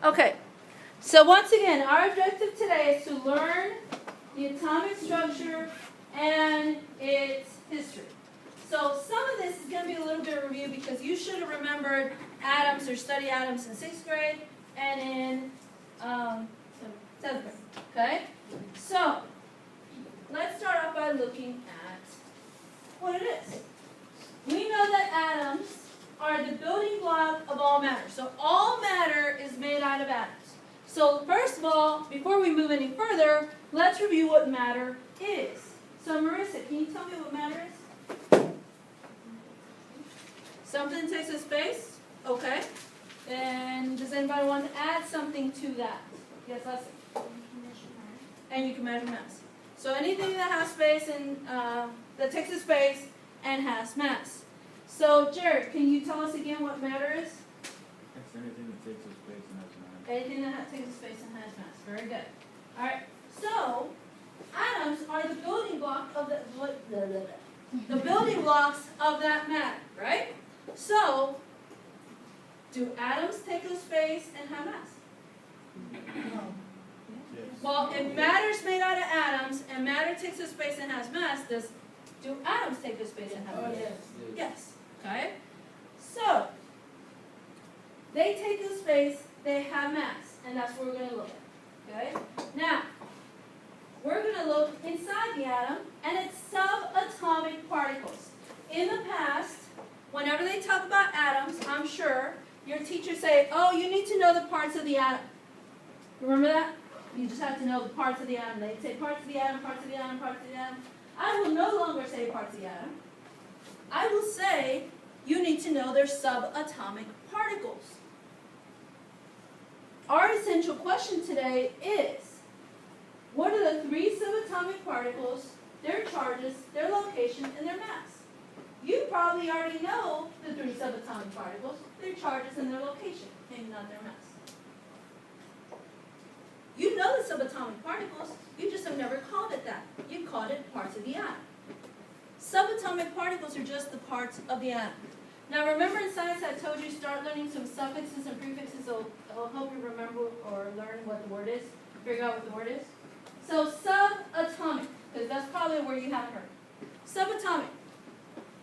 Okay, so once again, our objective today is to learn the atomic structure and its history. So some of this is going to be a little bit of review because you should have remembered atoms or studied atoms in 6th grade and in 7th grade. Okay? So let's start off by looking at what it is. We know that atoms are the building block of all matter. So all matter is made out of atoms. So first of all, before we move any further, let's review what matter is. So Marissa, can you tell me what matter is? Something takes up space? Okay. And does anybody want to add something to that? Yes, Leslie? And you can measure mass. So anything that has space and that takes up space and has mass. So Jared, can you tell us again what matter is? It's anything that takes up space and has mass. Anything that takes up space and has mass. Very good. All right. So atoms are the building block of the building blocks of that matter, right? So do atoms take up space and have mass? Yes. Well, if matter is made out of atoms and matter takes up space and has mass, do atoms take up space and have mass? Yes. Yes. Okay. So they take up space, they have mass, and that's what we're going to look at. Okay. Now we're going to look inside the atom and its subatomic particles. In the past, whenever they talk about atoms, I'm sure your teachers say, "Oh, you need to know the parts of the atom." Remember that? You just have to know the parts of the atom. They say parts of the atom, parts of the atom, parts of the atom. I will no longer say parts of the atom. I will say you need to know their subatomic particles. Our essential question today is, what are the 3 subatomic particles, their charges, their location, and their mass? You probably already know the 3 subatomic particles, their charges, and their location, maybe not their mass. You know the subatomic particles, you just have never called it that. You called it parts of the atom. Subatomic particles are just the parts of the atom. Now remember in science I told you start learning some suffixes and prefixes, so it'll help you remember or learn what the word is, figure out what the word is. So subatomic, because that's probably a word you haven't heard. Subatomic.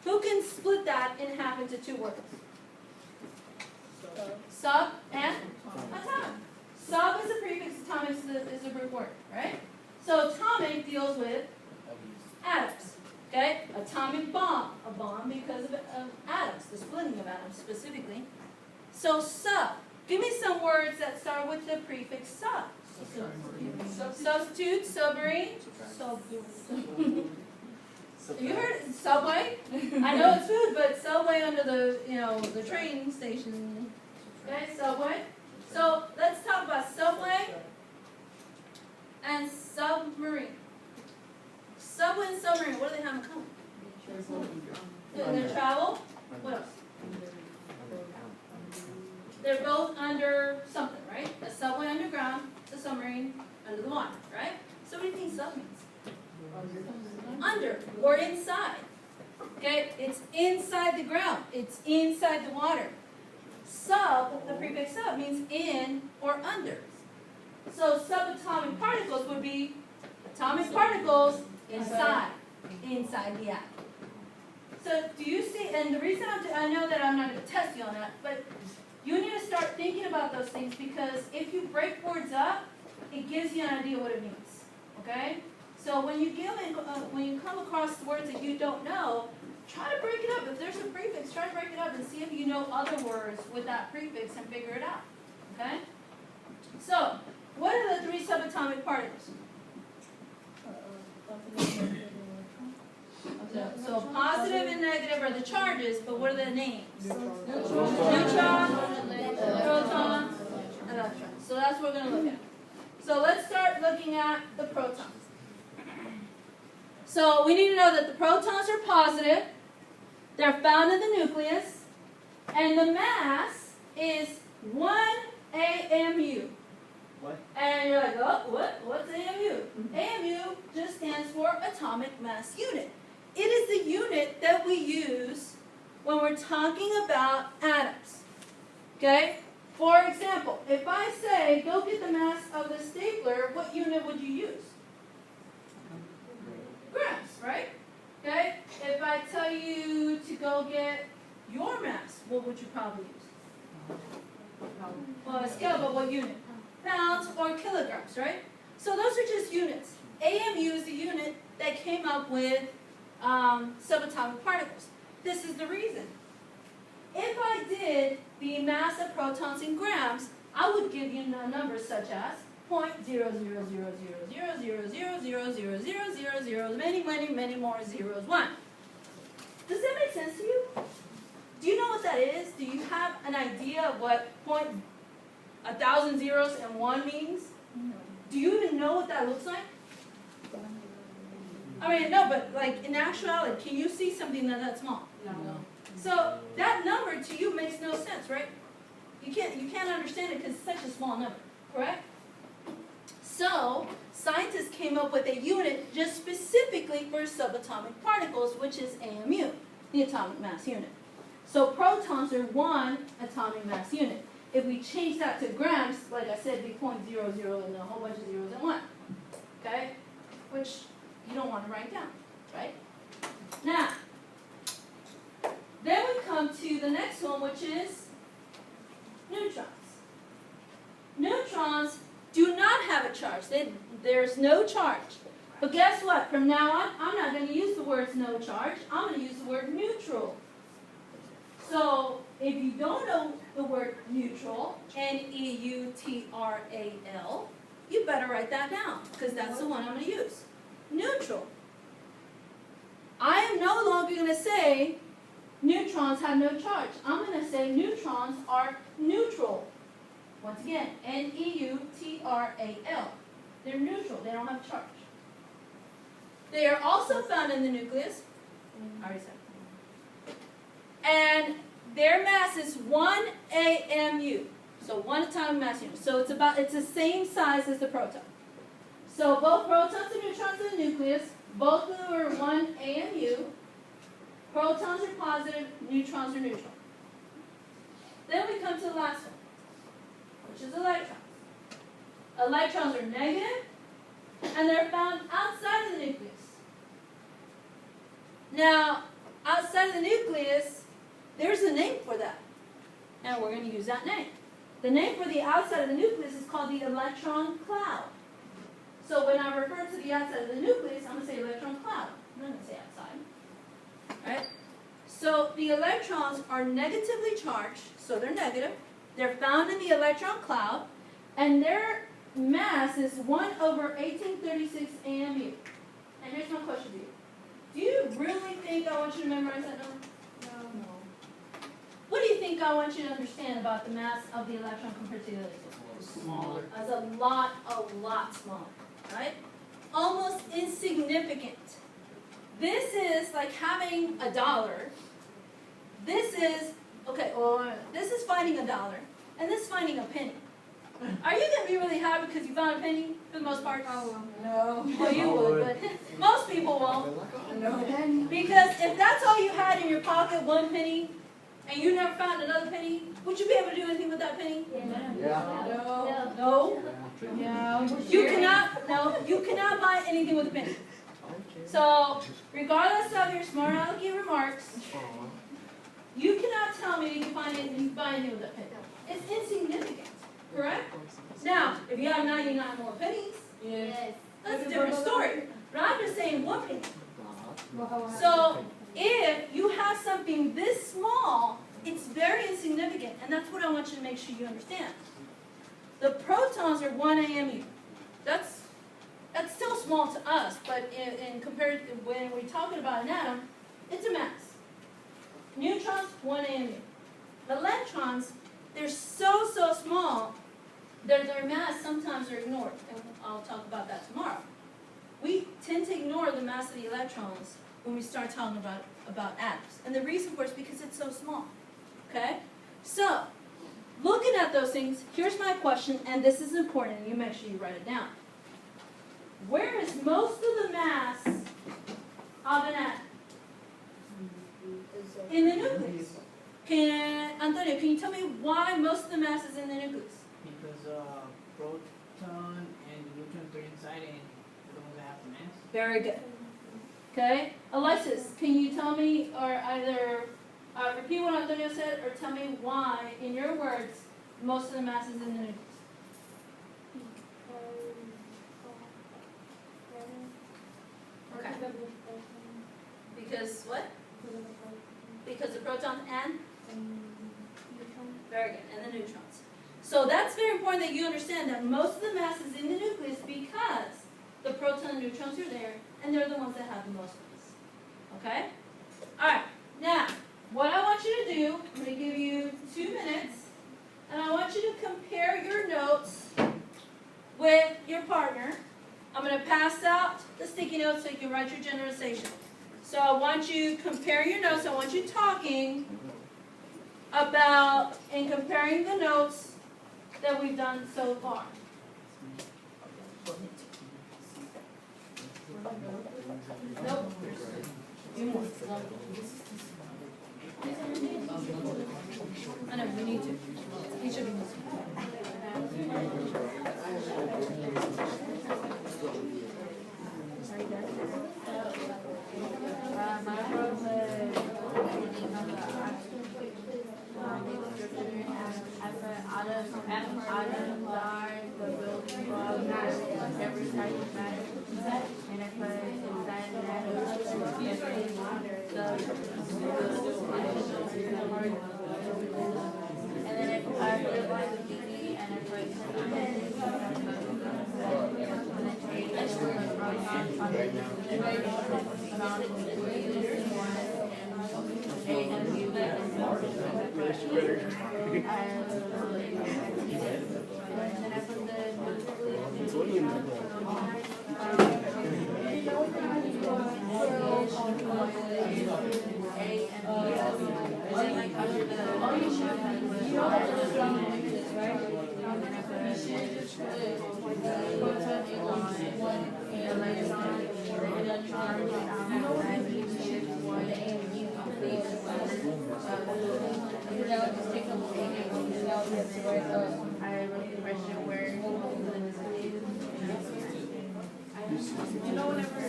Who can split that in half into 2 words? Sub and atomic. Sub is a prefix, atomic is a root word, right? So atomic deals with atoms. Okay? Atomic bomb. A bomb because of atoms, the splitting of atoms specifically. So sub. Give me some words that start with the prefix sub. Substitute, submarine. Have you heard it? Subway? I know it's food, but subway under the train station. Okay, subway. So let's talk about subway and submarine. Subway and submarine, what do they have in common? They travel. What else? They're both under something, right? A subway underground, the submarine under the water, right? So what do you think sub means? Under or inside. Okay, it's inside the ground. It's inside the water. Sub, the prefix sub, means in or under. So subatomic particles would be atomic particles inside the atom. So do you see, and the reason I know that I'm not going to test you on that, but you need to start thinking about those things because if you break words up, it gives you an idea what it means. Okay? So when you come across words that you don't know, try to break it up. If there's a prefix, try to break it up and see if you know other words with that prefix and figure it out. Okay? So, what are the 3 subatomic particles? So positive and negative are the charges, but what are the names? Neutron, proton, electron. So that's what we're going to look at. So let's start looking at the protons. So we need to know that the protons are positive. They're found in the nucleus. And the mass is 1 AMU. What? And you're like, oh, what's AMU? AMU just stands for atomic mass unit. It is the unit that we use when we're talking about atoms. Okay? For example, if I say, go get the mass of the stapler, what unit would you use? Grams, right? Okay? If I tell you to go get your mass, what would you probably use? Well, a scale, but what unit? Pounds or kilograms, right? So those are just units. AMU is the unit that came up with subatomic particles. This is the reason. If I did the mass of protons in grams, I would give you numbers such as 0.0000000000000, many more zeros, 1. Does that make sense to you? Do you know what that is? Do you have an idea of what 1,000 zeros and 1 means? No. Do you even know what that looks like? I mean, no, but like in actuality, can you see something that small? No. So that number to you makes no sense, right? You can't understand it because it's such a small number, correct? So scientists came up with a unit just specifically for subatomic particles, which is AMU, the atomic mass unit. So protons are 1 atomic mass unit. If we change that to grams, like I said, it'd be 0.00 and a whole bunch of zeros and 1. Okay? Which you don't want to write down, right? Now, then we come to the next one, which is neutrons. Neutrons do not have a charge. There's no charge. But guess what? From now on, I'm not going to use the words no charge. I'm going to use the word neutral. So if you don't know the word neutral, N-E-U-T-R-A-L, you better write that down, because that's the one I'm going to use. Neutral. I am no longer going to say neutrons have no charge. I'm going to say neutrons are neutral. Once again, N-E-U-T-R-A-L. They're neutral. They don't have charge. They are also found in the nucleus. I already said. And their mass is 1 AMU. So 1 atomic mass unit. So it's the same size as the proton. So both protons and neutrons in the nucleus, both of them are 1 AMU. Protons are positive, neutrons are neutral. Then we come to the last one, which is electrons. Electrons are negative, and they're found outside of the nucleus. Now, outside of the nucleus, there's a name for that, and we're going to use that name. The name for the outside of the nucleus is called the electron cloud. So when I refer to the outside of the nucleus, I'm going to say electron cloud. I'm not going to say outside. Right? So the electrons are negatively charged, so they're negative. They're found in the electron cloud, and their mass is 1/1836 AMU. And here's my question to you. Do you really think I want you to memorize that number? No. What do you think I want you to understand about the mass of the electron compared to the other two? Smaller. As a lot smaller, right? Almost insignificant. This is like having $1. This is, okay, or this is finding $1, and this is finding a penny. Are you going to be really happy because you found a penny for the most part? No. Well, you would, but most people won't. No. Because if that's all you had in your pocket, 1 penny, and you never found another penny, would you be able to do anything with that penny? Yeah. No. Yeah. You cannot buy anything with a penny. So, regardless of your smart alecky remarks, you cannot tell me you can buy anything with a penny. It's insignificant, correct? Now, if you have 99 more pennies, Yes. that's a different story. But I'm just saying 1 penny. So, if you have something this small, it's very insignificant, and that's what I want you to make sure you understand. The protons are 1 AMU. That's still small to us, but in compared to when we're talking about an atom, it's a mass. Neutrons, 1 AMU. Electrons, they're so small, their mass sometimes are ignored, and I'll talk about that tomorrow. We tend to ignore the mass of the electrons when we start talking about atoms. And the reason for it is because it's so small. Okay? So, looking at those things, here's my question, and this is important, and you make sure you write it down. Where is most of the mass of an atom? In the nucleus. Antonio, can you tell me why most of the mass is in the nucleus? Because proton and neutrons are inside and they're the ones that have the mass. Very good. Okay, Alexis, can you tell me, or either repeat what Antonio said, or tell me why, in your words, most of the mass is in the nucleus? Okay. Because what? Because the protons and? Very good, and the neutrons. So that's very important that you understand that most of the mass is in the nucleus because the proton and neutrons are there, and they're the ones that have the most mass. Okay? Alright, now, what I want you to do, I'm going to give you 2 minutes, and I want you to compare your notes with your partner. I'm going to pass out the sticky notes so you can write your generalization. So I want you to compare your notes. I want you talking about and comparing the notes that we've done so far. Nope. Do more. I know, we need to. Each of you. Atoms are the building blocks of every type of matter, and I put inside and then I put it by the DE and I put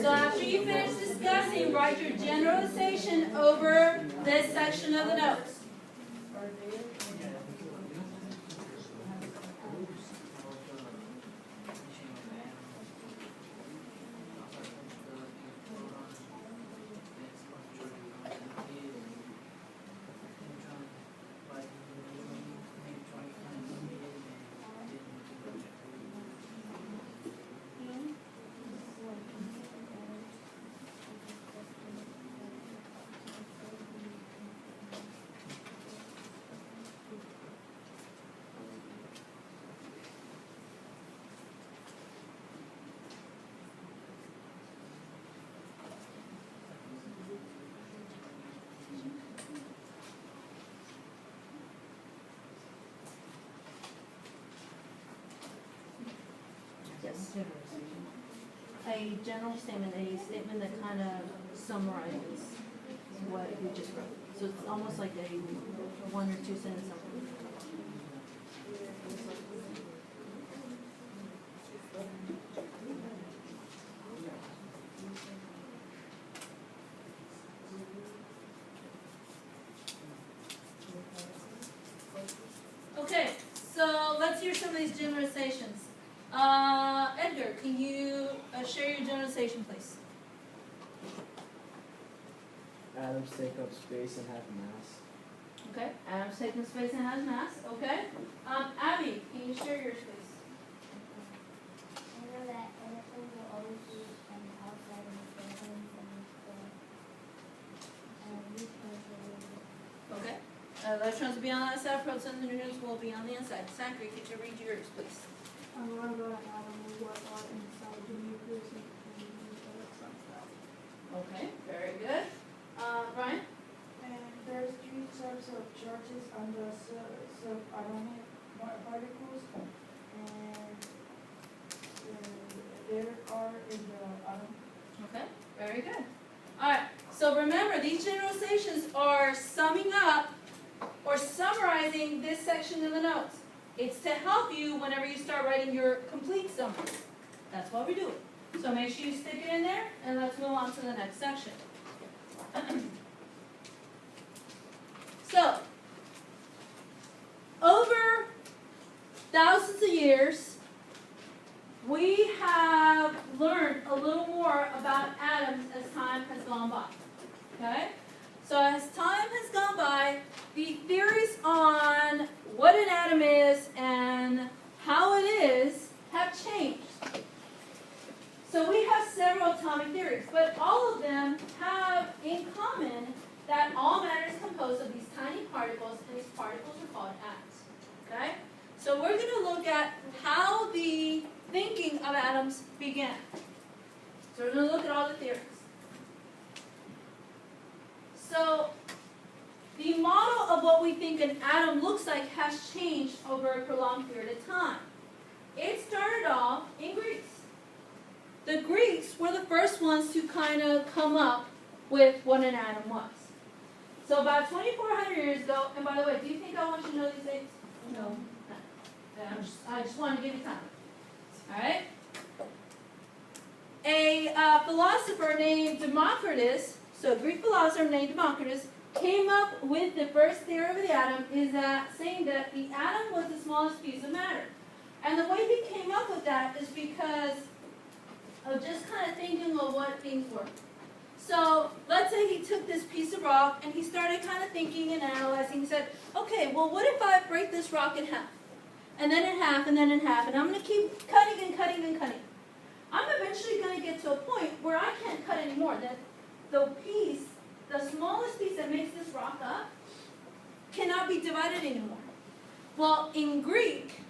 So after you finish discussing, write your generalization over this section of the notes. Yes. A general statement, a statement that kind of summarizes what we just wrote. So it's almost like a 1 or 2 sentence summary. Okay, so let's hear some of these generalizations. Edgar, can you share your generalization, please? Atoms take up space and have mass. Okay, atoms take up space and has mass. Okay. Abby, can you share yours, please? I know that electrons will always be on the outside of the protons and neutrons will Okay. Electrons will be on the outside, protons and neutrons will be on the inside. Zachary, could you read yours, please? What about an atom? What are inside the nucleus and the electrons out? Okay, very good. Brian? And there's 3 types of charges on the subatomic particles, and there are in the atom. Okay, very good. All right, so remember, these generalizations are summing up or summarizing this section in the notes. It's to help you whenever you start writing your complete summary. That's what we do. So make sure you stick it in there, and let's move on to the next section. So, over thousands of years, we have learned a little more about atoms as time has gone by. Okay? So as time has gone by, the theories on what an atom is and how it is have changed. So we have several atomic theories, but all of them have in common that all matter is composed of these tiny particles, and these particles are called atoms. Okay? So we're going to look at how the thinking of atoms began. So we're going to look at all the theories. So the model of what we think an atom looks like has changed over a prolonged period of time. It started off in Greece. The Greeks were the first ones to kind of come up with what an atom was. So about 2,400 years ago, and by the way, do you think I want you to know these dates? No. I just want to give you time. All right? A philosopher named Democritus, so a Greek philosopher named Democritus, came up with the first theory of the atom, is that saying that the atom was the smallest piece of matter. And the way he came up with that is because of just kind of thinking of what things were. So let's say he took this piece of rock and he started kind of thinking and analyzing. He said, okay, well, what if I break this rock in half? And then in half, and then in half, and I'm going to keep cutting and cutting and cutting. I'm eventually going to get to a point where I can't cut anymore. That the piece, the smallest piece that makes this rock up, cannot be divided anymore. Well, in Greek,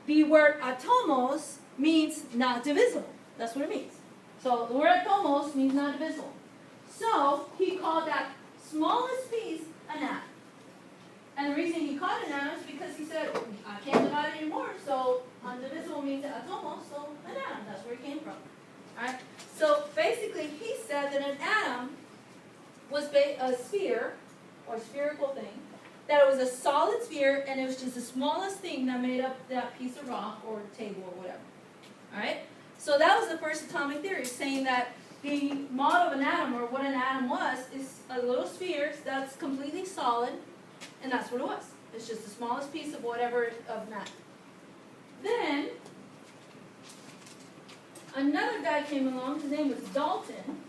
the word atomos means not divisible. That's what it means. So the word atomos means not divisible. So he called that smallest piece an atom. And the reason he called it an atom is because he said, I can't divide it anymore, so undivisible means atomos, so an atom. That's where he came from. Alright? So basically he said that an atom was a sphere, or spherical thing, that it was a solid sphere and it was just the smallest thing that made up that piece of rock or table or whatever. Alright? So that was the first atomic theory, saying that the model of an atom, or what an atom was, is a little sphere that's completely solid, and that's what it was. It's just the smallest piece of whatever of matter. Then, another guy came along, his name was Dalton,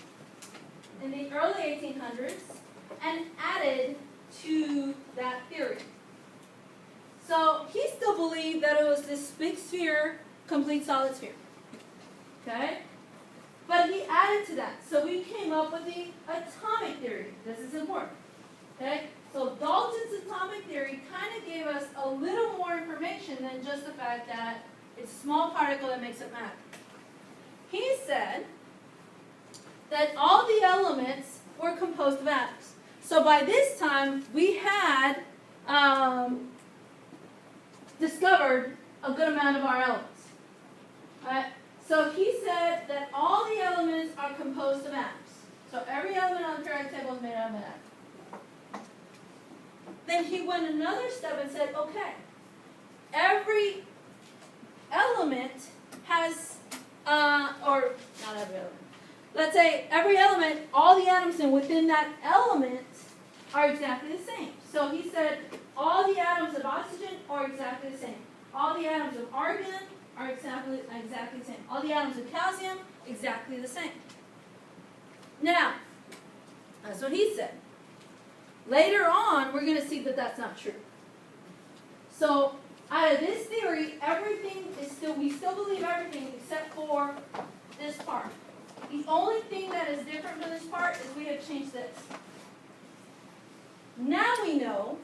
in the early 1800s, and added to that theory. So he still believed that it was this big sphere, complete solid sphere. Okay? But he added to that. So we came up with the atomic theory. This is important. Okay? So Dalton's atomic theory kind of gave us a little more information than just the fact that it's a small particle that makes it matter. He said that all the elements were composed of atoms. So by this time, we had discovered a good amount of our elements. Right? So he said that all the elements are composed of atoms. So every element on the periodic table is made out of an atom. Then he went another step and said, okay, every element has, or not every element, let's say every element, all the atoms within that element are exactly the same. So he said all the atoms of oxygen are exactly the same. All the atoms of argon are exactly the same. All the atoms of calcium, exactly the same. Now, that's what he said. Later on, we're going to see that that's not true. So, out of this theory, everything is we still believe everything except for this part. The only thing that is different from this part is we have changed this. Now we know,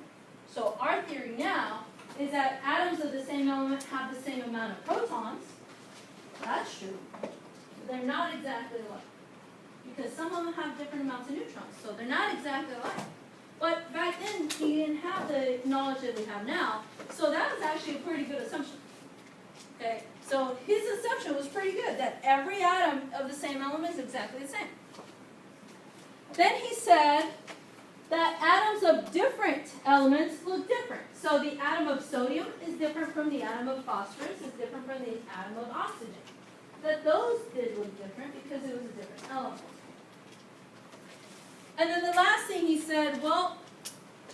so our theory now is that atoms of the same element have the same amount of protons. That's true. But they're not exactly alike. Because some of them have different amounts of neutrons, so they're not exactly alike. But back then, he didn't have the knowledge that we have now, so that was actually a pretty good assumption. Okay, so his assumption was pretty good, that every atom of the same element is exactly the same. Then he said that atoms of different elements look different. So the atom of sodium is different from the atom of phosphorus, is different from the atom of oxygen. That those did look different because it was a different element. And then the last thing he said, well,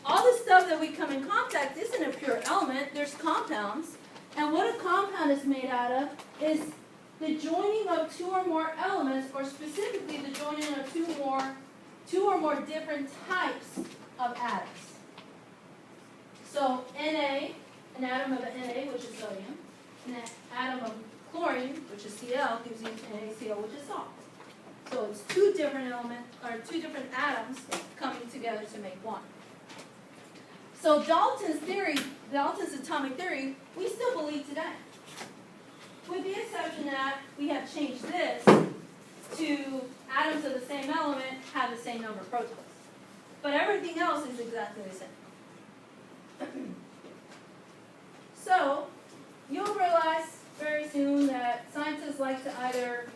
all the stuff that we come in contact isn't a pure element, there's compounds. And what a compound is made out of is the joining of two or more elements, or specifically the joining of two or more different types of atoms. So Na, an atom of Na, which is sodium, and an atom of chlorine, which is Cl, gives you NaCl, which is salt. So it's two different atoms coming together to make one. So Dalton's atomic theory, we still believe today. With the exception that we have changed this to atoms of the same element have the same number of protons. But everything else is exactly the same. So, you'll realize very soon that scientists like to either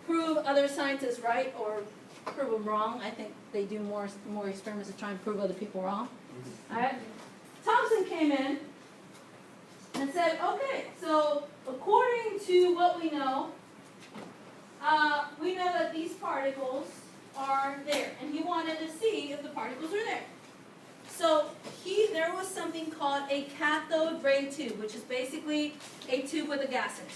prove other scientists right or prove them wrong. I think they do more experiments to try and prove other people wrong. All right? Thomson came in and said, okay, so according to what we know that these particles are there. And he wanted to see if the particles are there. So there was something called a cathode ray tube, which is basically a tube with a gas in it.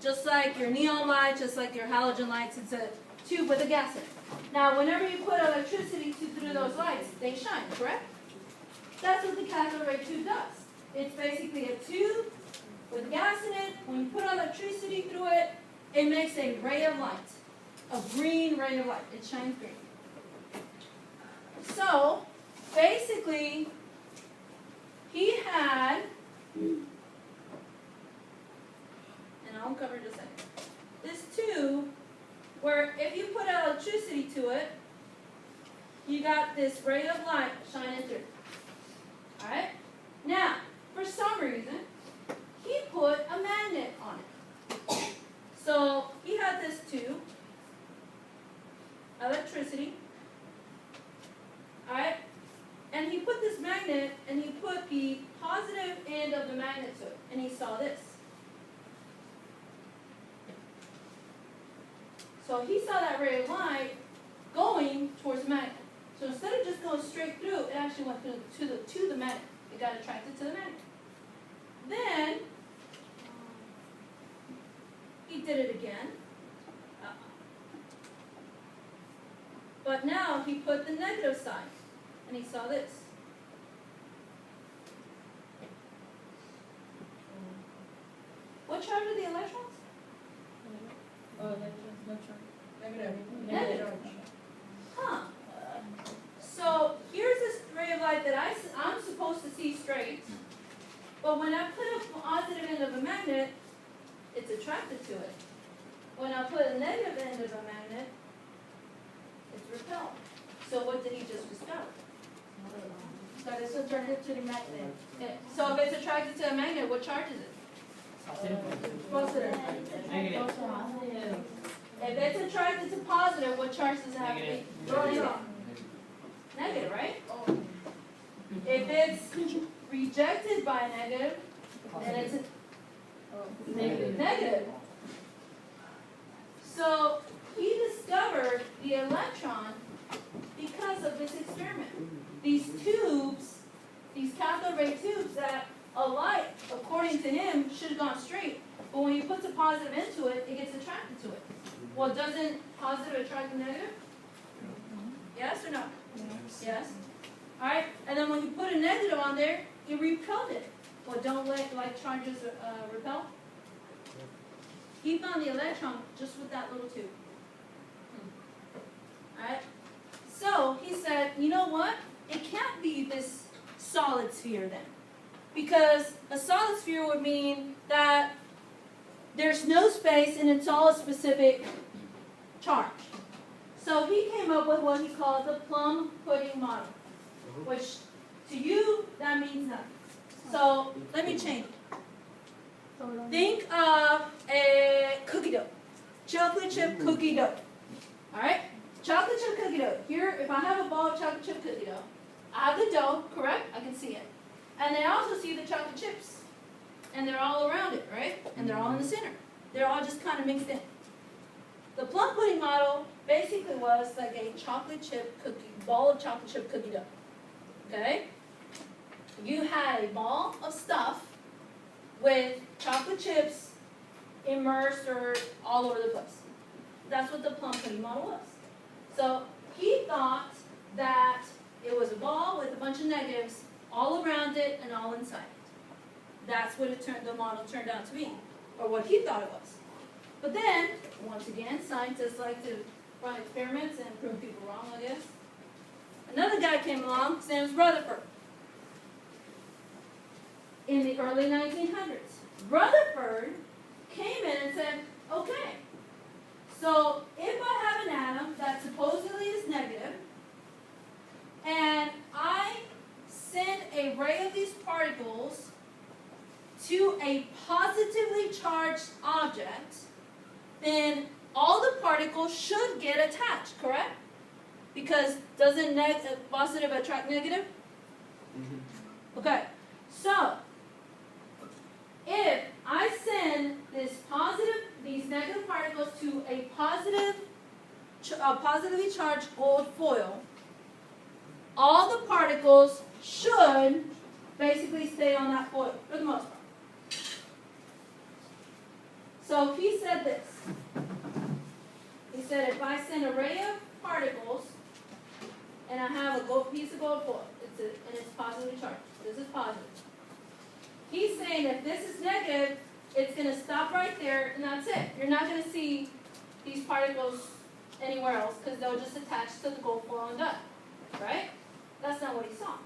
Just like your neon light, just like your halogen lights, it's a tube with a gas in it. Now, whenever you put electricity through those lights, they shine, correct? That's what the cathode ray tube does. It's basically a tube with gas in it. When you put electricity through it, it makes a ray of light, a green ray of light. It shines green. So, basically, he had, and I'll cover it in a second, this tube where if you put electricity to it, you got this ray of light shining through. Alright? Now, for some reason, he put a magnet on it. So, he had this tube, electricity, alright? And he put this magnet, and he put the positive end of the magnet to it, and he saw this. So he saw that ray of light going towards the magnet. So instead of just going straight through, it actually went through to the magnet. It got attracted to the magnet. Then he did it again. But now he put the negative side, and he saw this. What charge are the electrons? Negative. Huh. So here's this ray of light that I'm supposed to see straight, but when I put a positive end of a magnet, it's attracted to it. When I put a negative end of a magnet, it's repelled. So what did he just discover? That it's attracted to the magnet. Yeah. So if it's attracted to a magnet, what charge is it? Positive. Negative. If it's attracted to positive, what charge does it have to be? Negative. Negative, right? If it's rejected by a negative, then it's a negative. So he discovered the electron because of this experiment. These tubes, these cathode ray tubes that a light, according to him, should have gone straight. But when you put the positive into it, it gets attracted to it. Well, doesn't positive attract the negative? Yes or no? Yes. All right. And then when you put a negative on there, it repelled it. Well, don't let like charges repel. He found the electron just with that little tube. All right. So he said, you know what? It can't be this solid sphere then, because a solid sphere would mean that there's no space and it's all a specific charge. So he came up with what he called the plum pudding model, which to you, that means nothing. So let me change it. Think of a cookie dough, chocolate chip cookie dough. All right? chocolate chip cookie dough. Here, if I have a ball of chocolate chip cookie dough, I have the dough, correct? I can see it. And I also see the chocolate chips. And they're all around it, right? And they're all in the center. They're all just kind of mixed in. The plum pudding model basically was like a chocolate chip cookie, ball of chocolate chip cookie dough. Okay? You had a ball of stuff with chocolate chips immersed or all over the place. That's what the plum pudding model was. So he thought that it was a ball with a bunch of negatives all around it and all inside it. That's what the model turned out to be, or what he thought it was. But then, once again, scientists like to run experiments and prove people wrong, I guess. Another guy came along, his name was Rutherford. In the early 1900s. Rutherford came in and said, okay, so if I have an atom that supposedly is negative, and I send a ray of these particles to a positively charged object, then all the particles should get attached, correct? Because doesn't positive attract negative? Okay, so if I send these negative particles to a positively charged gold foil, all the particles should basically stay on that foil for the most part. So he said this. He said if I send an array of particles and I have a piece of gold foil, and it's positively charged. This is positive. He's saying if this is negative, it's going to stop right there and that's it. You're not going to see these particles anywhere else because they'll just attach to the gold foil and done. Right? That's not what he saw.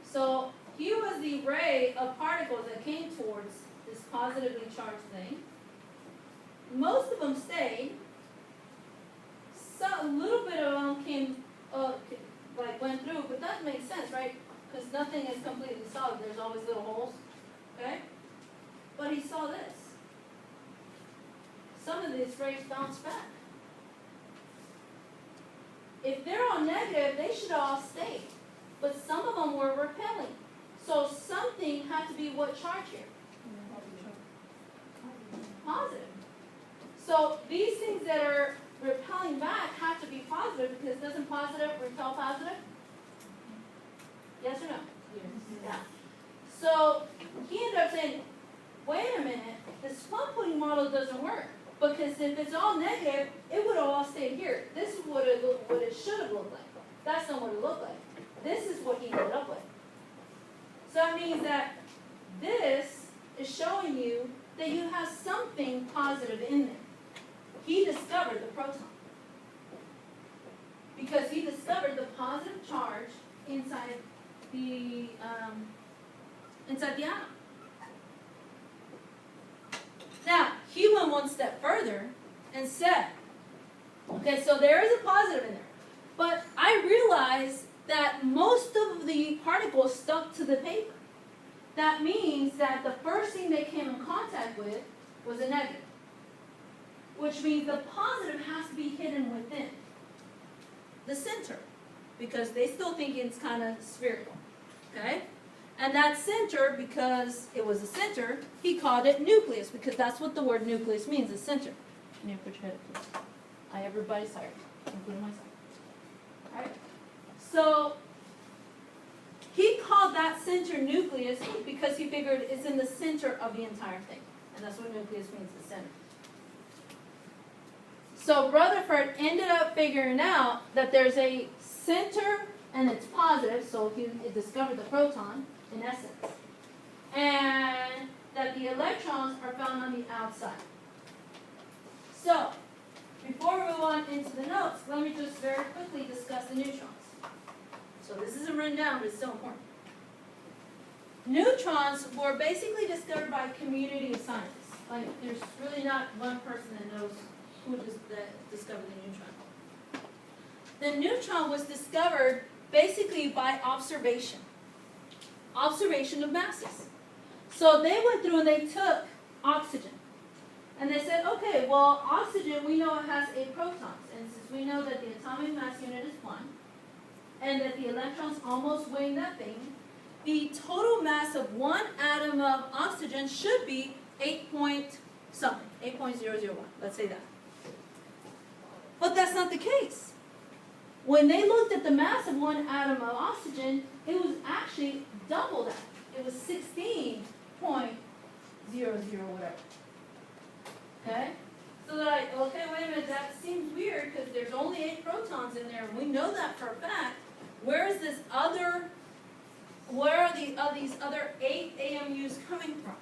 So here was the ray of particles that came towards this positively charged thing. Most of them stayed. So a little bit of them came, went through, but that makes sense, right? Because nothing is completely solid. There's always little holes, okay? But he saw this. Some of these rays bounce back. If they're all negative, they should all stay. But some of them were repelling. So something had to be what charge here? Positive. So these things that are repelling back have to be positive because doesn't positive repel positive? Yes or no? Yes. Yeah. So he ended up saying, wait a minute, this plum pudding model doesn't work. Because if it's all negative, it would have all stayed here. This is what it should have looked like. That's not what it looked like. This is what he ended up with. So that means that this is showing you that you have something positive in there. He discovered the proton. Because he discovered the positive charge inside the atom. Now, he went one step further and said, okay, so there is a positive in there. But I realized that most of the particles stuck to the paper. That means that the first thing they came in contact with was a negative. Which means the positive has to be hidden within the center. Because they still think it's kind of spherical. Okay? And that center, because it was a center, he called it nucleus, because that's what the word nucleus means, a center. Can you put your head up, please? Everybody's tired, including myself. Alright? So, he called that center nucleus because he figured it's in the center of the entire thing. And that's what nucleus means, the center. So Rutherford ended up figuring out that there's a center and it's positive, so he discovered the proton, in essence. And that the electrons are found on the outside. So, before we move on into the notes, let me just very quickly discuss the neutrons. So this isn't written down, but it's still important. Neutrons were basically discovered by a community of scientists. Like, there's really not one person that knows who discovered the neutron. The neutron was discovered basically by observation. Observation of masses. So they went through and they took oxygen. And they said, okay, well, oxygen, we know it has 8 protons. And since we know that the atomic mass unit is 1, and that the electrons almost weigh nothing, the total mass of one atom of oxygen should be 8 point something, 8.001, let's say that. But that's not the case. When they looked at the mass of one atom of oxygen, it was actually double that. It was 16.00 whatever. Okay? So they're like, okay, wait a minute, that seems weird because there's only 8 protons in there. We know that for a fact. Where are these other 8 AMUs coming from?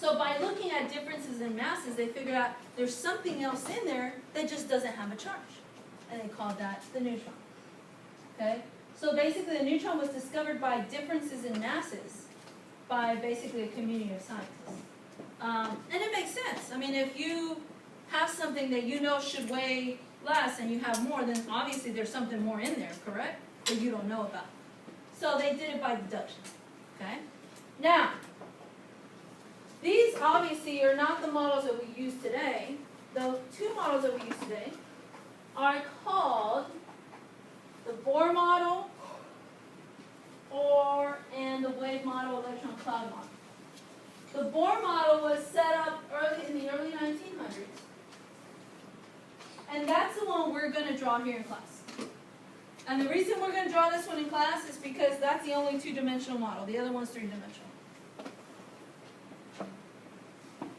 So by looking at differences in masses, they figured out there's something else in there that just doesn't have a charge. And they called that the neutron. Okay? So basically the neutron was discovered by differences in masses by basically a community of scientists. And it makes sense. I mean, if you have something that you know should weigh less and you have more, then obviously there's something more in there, correct? That you don't know about. So they did it by deduction. Okay? Now, these obviously are not the models that we use today. The 2 models that we use today are called the Bohr model and the wave model, electron cloud model. The Bohr model was set up in the early 1900s. And that's the one we're going to draw here in class. And the reason we're going to draw this one in class is because that's the only 2-dimensional model. The other one's 3-dimensional.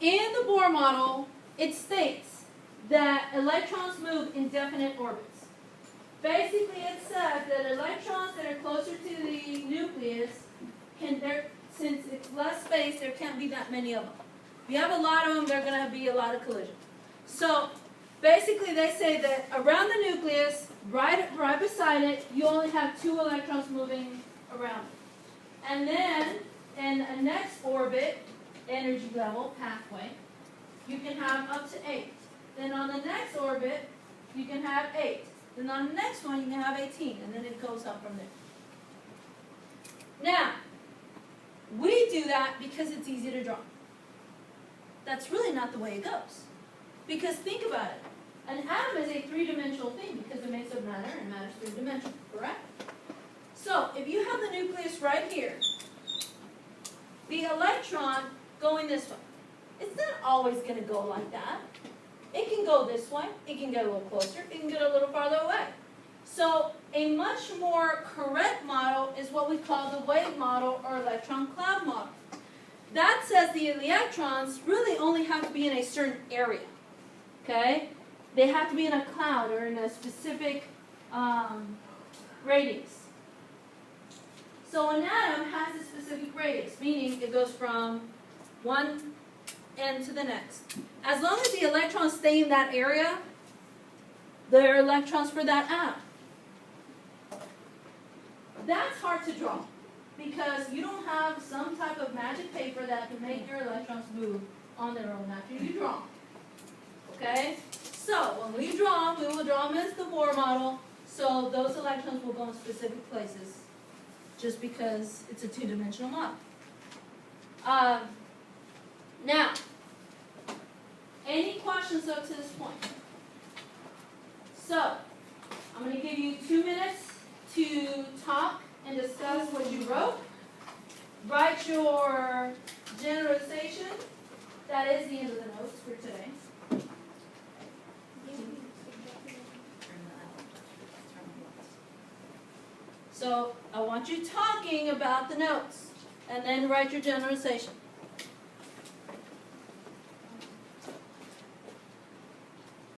In the Bohr model, it states that electrons move in definite orbits. Basically, it says that electrons that are closer to the nucleus since it's less space, there can't be that many of them. If you have a lot of them, there are going to be a lot of collision. So basically, they say that around the nucleus, right beside it, you only have 2 electrons moving around it. And then in a next orbit, energy level, pathway, you can have up to 8. Then on the next orbit, you can have 8. Then on the next one, you can have 18, and then it goes up from there. Now, we do that because it's easy to draw. That's really not the way it goes. Because think about it. An atom is a 3-dimensional thing because it makes up matter, and matter is 3-dimensional, correct? So, if you have the nucleus right here, the electron going this way, it's not always going to go like that. It can go this way, it can get a little closer, it can get a little farther away. So a much more correct model is what we call the wave model or electron cloud model. That says the electrons really only have to be in a certain area. Okay? They have to be in a cloud or in a specific radius. So an atom has a specific radius, meaning it goes from one end to the next. As long as the electrons stay in that area, there are electrons for that atom. That's hard to draw because you don't have some type of magic paper that can make your electrons move on their own after you draw them. Okay? So when we draw them, we will draw them as the Bohr model, so those electrons will go in specific places just because it's a 2-dimensional model. Now, any questions up to this point? So, I'm going to give you 2 minutes to talk and discuss what you wrote. Write your generalization. That is the end of the notes for today. So, I want you talking about the notes and then write your generalization.